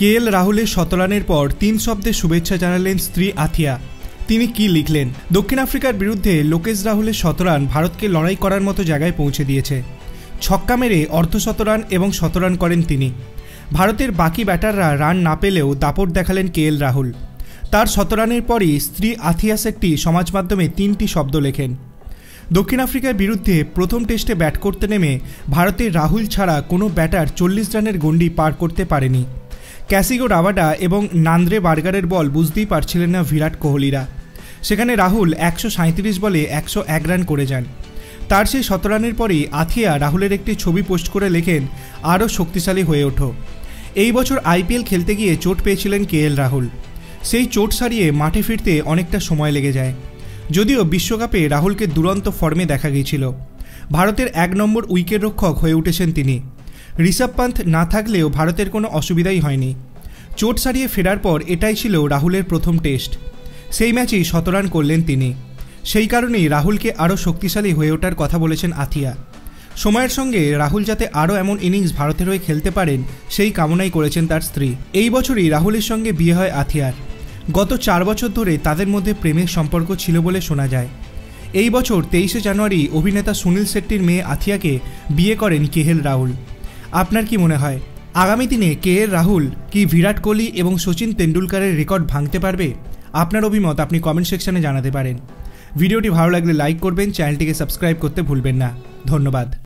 KL রাহুলের শতরানের পর 3 শব্দে শুভেচ্ছা জানালেন স্ত্রী আথিয়া। তিনি কি লিখলেন? দক্ষিণ আফ্রিকার বিরুদ্ধে লোকেশ রাহুলের শতরান ভারতকে লড়াই করার মতো জায়গায় পৌঁছে দিয়েছে। ছক্কা মেরে অর্ধশতরান এবং শতরান করেন তিনি। ভারতের বাকি ব্যাটাররা রান না পেলেও দাপট দেখালেন কেএল রাহুল। তার শতরানের পরই স্ত্রী আথিয়া শেট্টি সমাজ মাধ্যমে 3টি শব্দ লেখেন। দক্ষিণ আফ্রিকার বিরুদ্ধে প্রথম টেস্টে ব্যাট করতে নেমে ভারতের রাহুল ছাড়া কোনো ব্যাটার 40 রানের গণ্ডি পার করতে পারেনি। ক্যাসিগো রাবাডা এবং নান্দ্রে বার্গারের বল বুঝতেই পারছিলেন না বিরাট কোহলিরা। সেখানে রাহুল 137 বলে 101 রান করে যান। তার সেই শতরানের পরেই আথিয়া রাহুলের একটি ছবি পোস্ট করে লেখেন, আরও শক্তিশালী হয়ে ওঠো। এই বছর আইপিএল খেলতে গিয়ে চোট পেয়েছিলেন কেএল রাহুল। সেই চোট সারিয়ে মাঠে ফিরতে অনেকটা সময় লেগে যায়। যদিও বিশ্বকাপে রাহুলকে দুরন্ত ফর্মে দেখা গিয়েছিল। ভারতের 1 নম্বর উইকেট রক্ষক হয়ে উঠেছেন তিনি। ঋষভ পান্থ না থাকলেও ভারতের কোনো অসুবিধাই হয়নি। চোট সারিয়ে ফেরার পর এটাই ছিল রাহুলের প্রথম টেস্ট। সেই ম্যাচেই শতরান করলেন তিনি। সেই কারণেই রাহুলকে আরও শক্তিশালী হয়ে ওঠার কথা বলেছেন আথিয়া। সময়ের সঙ্গে রাহুল যাতে আরও এমন ইনিংস ভারতের হয়ে খেলতে পারেন সেই কামনাই করেছেন তার স্ত্রী। এই বছরই রাহুলের সঙ্গে বিয়ে হয় আথিয়ার। গত 4 বছর ধরে তাদের মধ্যে প্রেমের সম্পর্ক ছিল বলে শোনা যায়। এই বছর 23শে জানুয়ারি অভিনেতা সুনীল শেট্টির মেয়ে আথিয়াকে বিয়ে করেন কেএল রাহুল। আপনার কি মনে হয় আগামী দিনে কেএল রাহুল কি বিরাট কোহলি এবং সচিন তেন্ডুলকরের রেকর্ড ভাঙতে পারবে? আপনার অভিমত আপনি কমেন্ট সেকশনে জানাতে পারেন। ভিডিওটি ভালো লাগলে লাইক করবেন, চ্যানেলটিকে সাবস্ক্রাইব করতে ভুলবেন না। ধন্যবাদ।